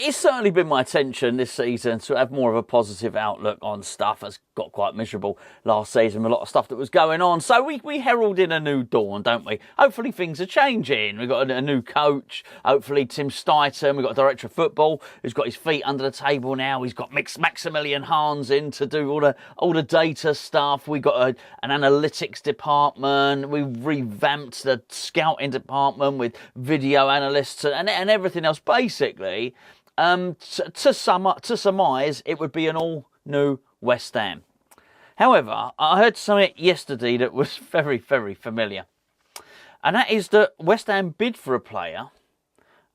it's certainly been my intention this season to have more of a positive outlook on stuff. It's got quite miserable last season with a lot of stuff that was going on. So we herald in a new dawn, don't we? Hopefully things are changing. We've got a new coach. Hopefully Tim Steidten. We've got a director of football who's got his feet under the table now. He's got Maximilian Hans in to do all the data stuff. We've got an analytics department. We've revamped the scouting department with video analysts and everything else. Basically, to surmise, it would be an all-new West Ham. However, I heard something yesterday that was very, very familiar. And that is that West Ham bid for a player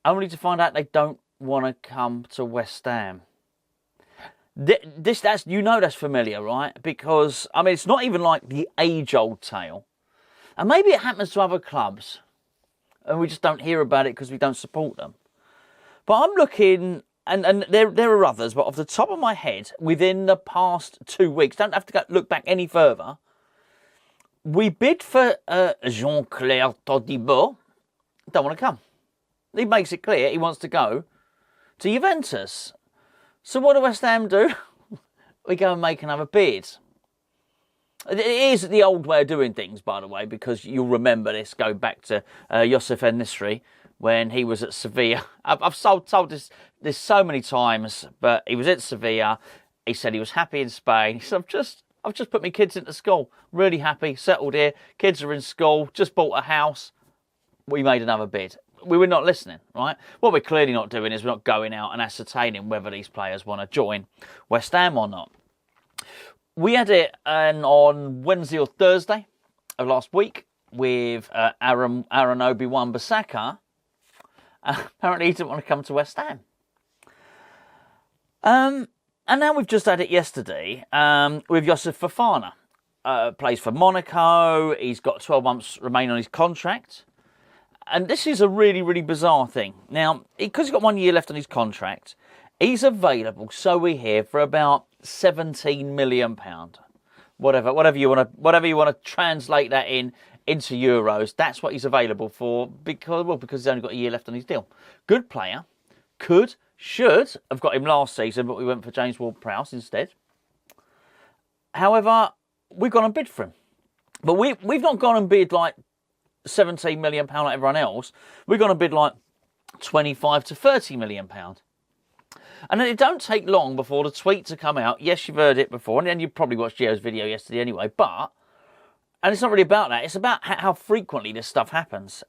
only to find out they don't want to come to West Ham. That's familiar, right? Because, I mean, it's not even like the age-old tale. And maybe it happens to other clubs. And we just don't hear about it because we don't support them. But I'm looking, and there are others, but off the top of my head, within the past 2 weeks, don't have to look back any further, we bid for Jean-Claire Todibo. Don't want to come. He makes it clear he wants to go to Juventus. So what do West Ham do? We go and make another bid. It is the old way of doing things, by the way, because you'll remember this, go back to Youssouf Fofana when he was at Sevilla. I've told this so many times, but he was at Sevilla. He said he was happy in Spain. He said, I've just put my kids into school. Really happy, settled here. Kids are in school, just bought a house. We made another bid. We were not listening, right? What we're clearly not doing is we're not going out and ascertaining whether these players want to join West Ham or not. We had it on Wednesday or Thursday of last week with Aaron Obi-Wan-Bissaka. Apparently he didn't want to come to West Ham. And now we've just had it yesterday with Youssouf Fofana. Plays for Monaco. He's got 12 months remaining on his contract. And this is a really, really bizarre thing. Now, because he's got 1 year left on his contract, he's available, so we hear, for about £17 million. Whatever you want to translate that into euros, that's what he's available for because he's only got a year left on his deal. Good player. Should have got him last season, but we went for James Ward-Prowse instead. However, we've gone and bid for him. But we've not gone and bid like £17 million like everyone else. We're going to bid like £25 to £30 million. And then it don't take long before the tweet to come out. Yes, you've heard it before, and then you probably watched Gio's video yesterday anyway. And it's not really about that. It's about how frequently this stuff happens.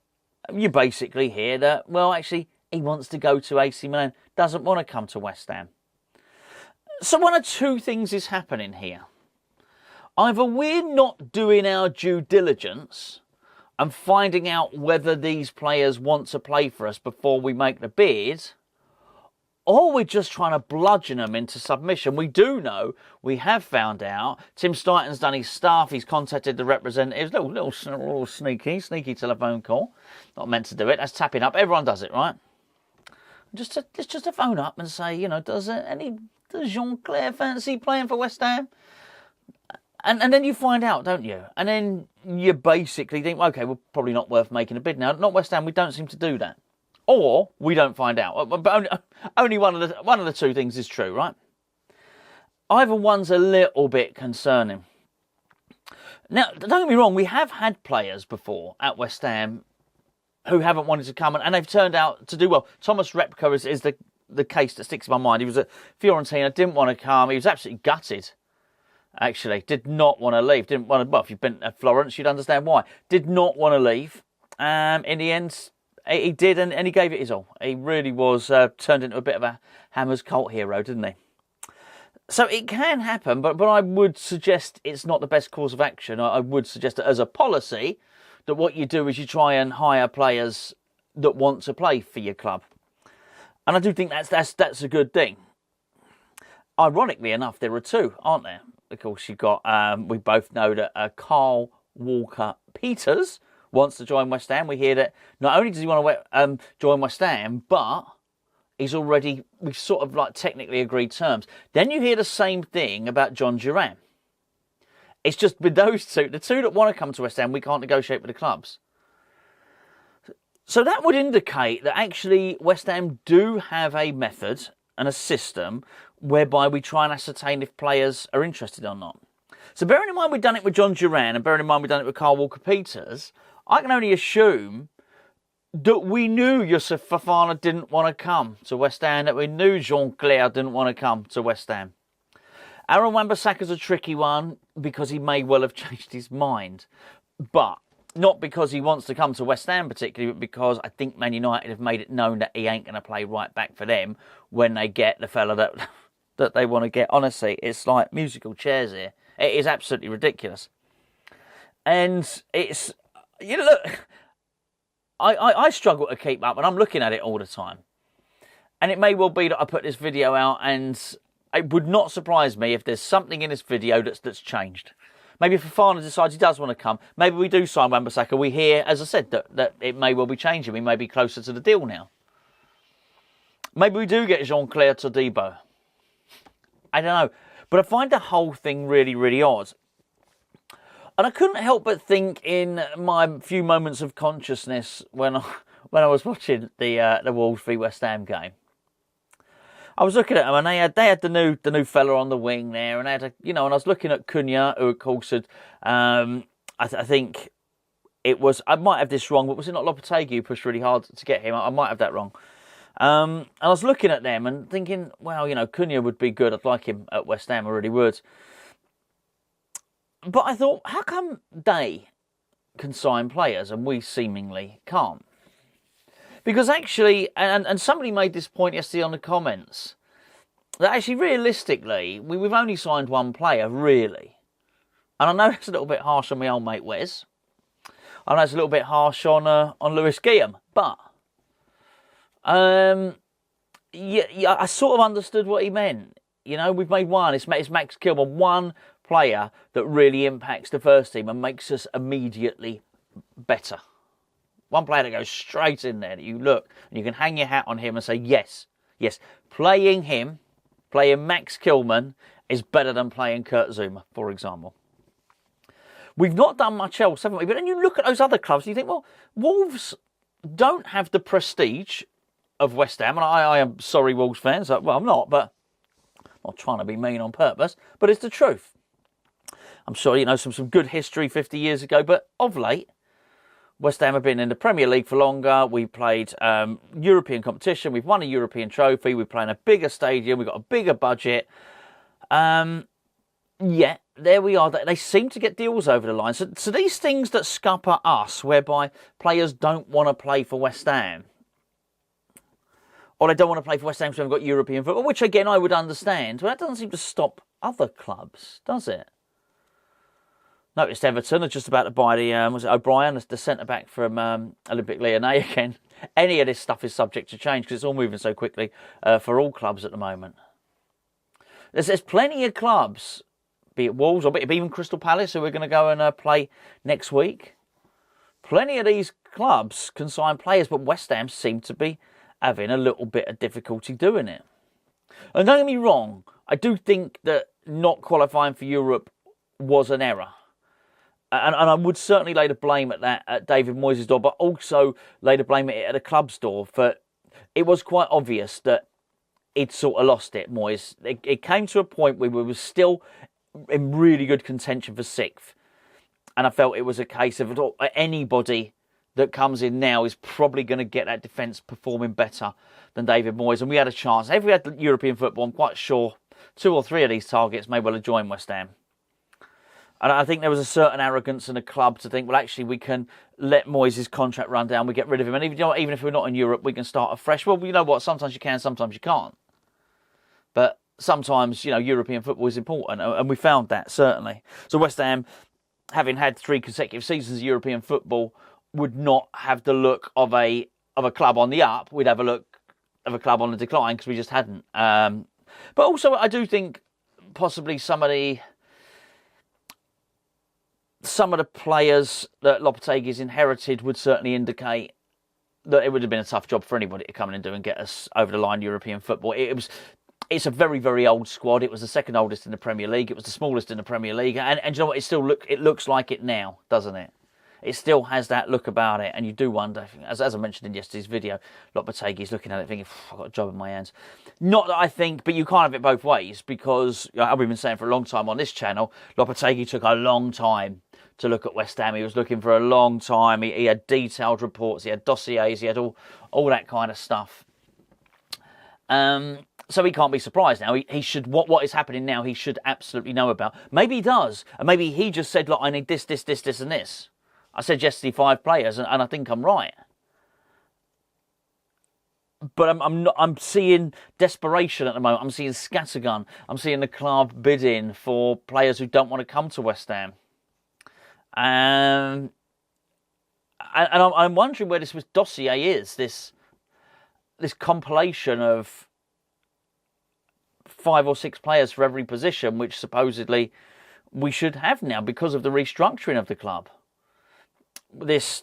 You basically hear that, well, actually, he wants to go to AC Milan, doesn't want to come to West Ham. So one of two things is happening here. Either we're not doing our due diligence and finding out whether these players want to play for us before we make the bid, or we're just trying to bludgeon them into submission. We do know, we have found out, Tim Steidten's done his stuff, he's contacted the representatives, little sneaky telephone call. Not meant to do it, that's tapping up, everyone does it, right? Just to phone up and say, does Jean-Claire fancy playing for West Ham? And then you find out, don't you? And then you basically think, okay, well, probably not worth making a bid now. Not West Ham, we don't seem to do that. Or we don't find out. But only one of the two things is true, right? Either one's a little bit concerning. Now, don't get me wrong, we have had players before at West Ham who haven't wanted to come, and they've turned out to do well. Thomas Repka is the case that sticks in my mind. He was at Fiorentina, didn't want to come. He was absolutely gutted. Actually, did not want to leave. Didn't want to. Well, if you've been at Florence, you'd understand why. Did not want to leave. In the end, he did, and he gave it his all. He really was turned into a bit of a Hammers cult hero, didn't he? So it can happen, but I would suggest it's not the best course of action. I would suggest that as a policy, that what you do is you try and hire players that want to play for your club, and I do think that's a good thing. Ironically enough, there are two, aren't there? Of course, you've got, we both know that Carl Walker-Peters wants to join West Ham. We hear that not only does he want to join West Ham, but we've sort of like technically agreed terms. Then you hear the same thing about John Duran. It's just with those two, the two that want to come to West Ham, we can't negotiate with the clubs. So that would indicate that actually West Ham do have a method and a system whereby we try and ascertain if players are interested or not. So bearing in mind we've done it with John Duran and bearing in mind we've done it with Kyle Walker-Peters, I can only assume that we knew Youssouf Fofana didn't want to come to West Ham, that we knew Jean-Claire didn't want to come to West Ham. Aaron Wan-Bissaka's a tricky one because he may well have changed his mind. But not because he wants to come to West Ham particularly, but because I think Man United have made it known that he ain't going to play right back for them when they get the fella that they want to get. Honestly, it's like musical chairs here. It is absolutely ridiculous. And it's, you know, look, I struggle to keep up and I'm looking at it all the time. And it may well be that I put this video out and it would not surprise me if there's something in this video that's changed. Maybe if Fofana decides he does want to come, maybe we do sign Wan-Bissaka. We hear, as I said, that it may well be changing. We may be closer to the deal now. Maybe we do get Jean-Claire Todibo. I don't know. But I find the whole thing really, really odd. And I couldn't help but think in my few moments of consciousness when I was watching the Wolves v West Ham game. I was looking at them and they had the new fella on the wing there, and they had and I was looking at Cunha, who of course had I think it was, I might have this wrong, but was it not Lopetegui who pushed really hard to get him? I might have that wrong. And I was looking at them and thinking, well, Cunha would be good. I'd like him at West Ham, I really would. But I thought, how come they can sign players and we seemingly can't? Because actually, and somebody made this point yesterday on the comments, that actually realistically, we've only signed one player, really. And I know it's a little bit harsh on my old mate Wes. I know it's a little bit harsh on Lewis Guillaume, but yeah, I sort of understood what he meant. We've made one. It's Max Kilman, one player that really impacts the first team and makes us immediately better. One player that goes straight in there that you look and you can hang your hat on him and say, yes, playing Max Kilman is better than playing Kurt Zouma, for example. We've not done much else, haven't we? But then you look at those other clubs and you think, well, Wolves don't have the prestige of West Ham. And I am sorry, Wolves fans. Well, I'm not, but I'm not trying to be mean on purpose. But it's the truth. I'm sure, some good history 50 years ago. But of late, West Ham have been in the Premier League for longer. We played European competition. We've won a European trophy. We play in a bigger stadium. We've got a bigger budget. Yeah, there we are. They seem to get deals over the line. So these things that scupper us, whereby players don't want to play for West Ham, or they don't want to play for West Ham because we haven't got European football, which again I would understand. Well, that doesn't seem to stop other clubs, does it? Noticed Everton are just about to buy was it O'Brien, the centre-back from Olympique Lyonnais again. Any of this stuff is subject to change because it's all moving so quickly for all clubs at the moment. There's plenty of clubs, be it Wolves or be it even Crystal Palace, who we're going to go and play next week. Plenty of these clubs can sign players, but West Ham seem to be having a little bit of difficulty doing it. And don't get me wrong, I do think that not qualifying for Europe was an error. And I would certainly lay the blame at David Moyes' door, but also lay the blame at the club's door. For it was quite obvious that he'd sort of lost it, Moyes. It came to a point where we were still in really good contention for sixth. And I felt it was a case of anybody that comes in now is probably going to get that defence performing better than David Moyes. And we had a chance. If we had European football, I'm quite sure 2 or 3 of these targets may well have joined West Ham. And I think there was a certain arrogance in the club to think, well, actually, we can let Moyes' contract run down. We get rid of him. And even if we're not in Europe, we can start afresh. Well, you know what? Sometimes you can, sometimes you can't. But sometimes, European football is important. And we found that, certainly. So West Ham, having had 3 consecutive seasons of European football, would not have the look of a club on the up. We'd have a look of a club on the decline because we just hadn't. But also, I do think possibly some of the players that Lopetegui's inherited would certainly indicate that it would have been a tough job for anybody to come in and do and get us over the line European football. It's a very, very old squad. It was the second oldest in the Premier League. It was the smallest in the Premier League. And you know what? It looks like it now, doesn't it? it still has that look about it. And you do wonder, as I mentioned in yesterday's video, Lopetegui's looking at it thinking, I've got a job in my hands. Not that I think, but you can't have it both ways, because I've been saying for a long time on this channel, Lopetegui took a long time to look at West Ham. He was looking for a long time. He had detailed reports, he had dossiers, he had all that kind of stuff. So he can't be surprised now. He should, what is happening now, he should absolutely know about. Maybe he does. And maybe he just said, look, I need this, this, this, this, and this. I said yesterday 5 players, and I think I'm right. But I'm seeing desperation at the moment. I'm seeing scattergun. I'm seeing the club bidding for players who don't want to come to West Ham. And I'm wondering where this dossier is, this compilation of 5 or 6 players for every position, which supposedly we should have now because of the restructuring of the club. This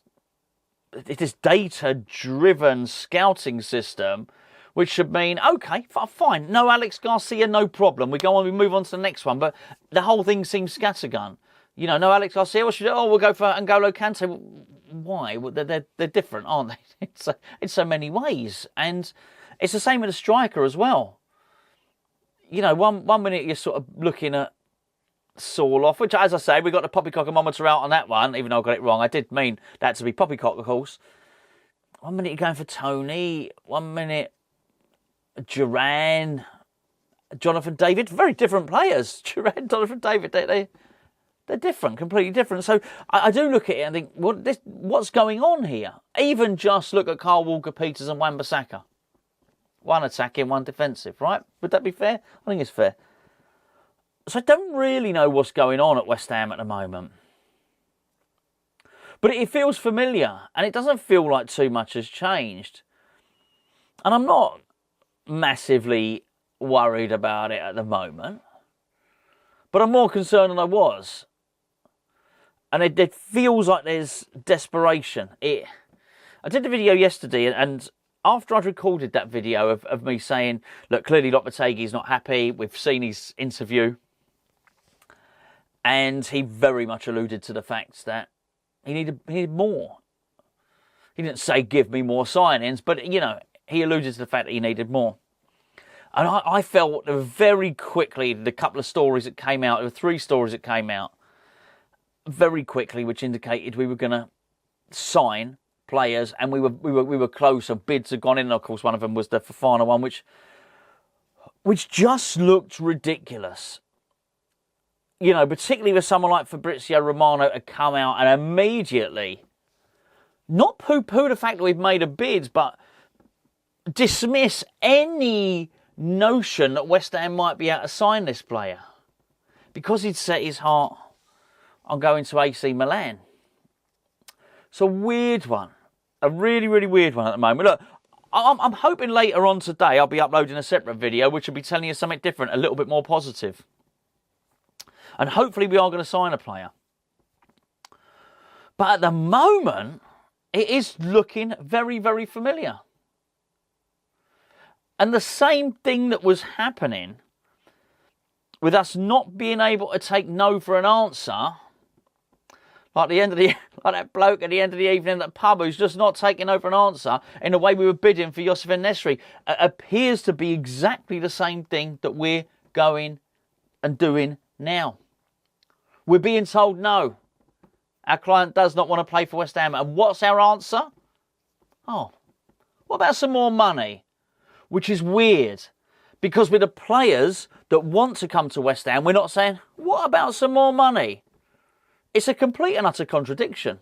data-driven scouting system, which should mean, okay, fine, no Aleix Garcia, no problem. We move on to the next one. But the whole thing seems scattergun. You know, no Aleix Garcia, what should we do? Oh, we'll go for N'Golo Kante. Why? Well, they're different, aren't they? In so many ways. And it's the same with a striker as well. You know, one minute you're sort of looking at Sorloth, which, as I say, we got the poppycockometer out on that one, even though I got it wrong. I did mean that to be poppycock, of course. 1 minute you're going for Tony, 1 minute Duran, Jonathan David, very different players. Duran, Jonathan David, they're different, completely different. So I do look at it and think, what's going on here? Even just look at Kyle Walker-Peters and Wan-Bissaka. 1 attacking, 1 defensive, right? Would that be fair? I think it's fair. So I don't really know what's going on at West Ham at the moment. But it feels familiar, and it doesn't feel like too much has changed. And I'm not massively worried about it at the moment. But I'm more concerned than I was. And it feels like there's desperation. I did the video yesterday, and after I'd recorded that video of me saying, look, clearly Lopetegui's not happy. We've seen his interview. And he very much alluded to the fact that he needed more. He didn't say, give me more signings, but, you know, he alluded to the fact that he needed more. And I felt very quickly, the couple of stories that came out, there were 3 stories that came out, very quickly, which indicated we were going to sign players, and we were close. So bids had gone in. And of course, one of them was the Fofana one, which just looked ridiculous. You know, particularly with someone like Fabrizio Romano to come out and immediately not poo-poo the fact that we've made a bid, but dismiss any notion that West Ham might be able to sign this player because he'd set his heart on going to AC Milan. It's a weird one. A really, really weird one at the moment. Look, I'm hoping later on today I'll be uploading a separate video which will be telling you something different, a little bit more positive. And hopefully we are going to sign a player. But at the moment, it is looking very, very familiar. And the same thing that was happening with us not being able to take no for an answer, like that bloke at the end of the evening at the pub who's just not taking no for an answer in the way we were bidding for Youssouf Fofana, appears to be exactly the same thing that we're going and doing now. We're being told no. Our client does not want to play for West Ham. And what's our answer? Oh, what about some more money? Which is weird. Because with the players that want to come to West Ham, we're not saying, what about some more money? It's a complete and utter contradiction.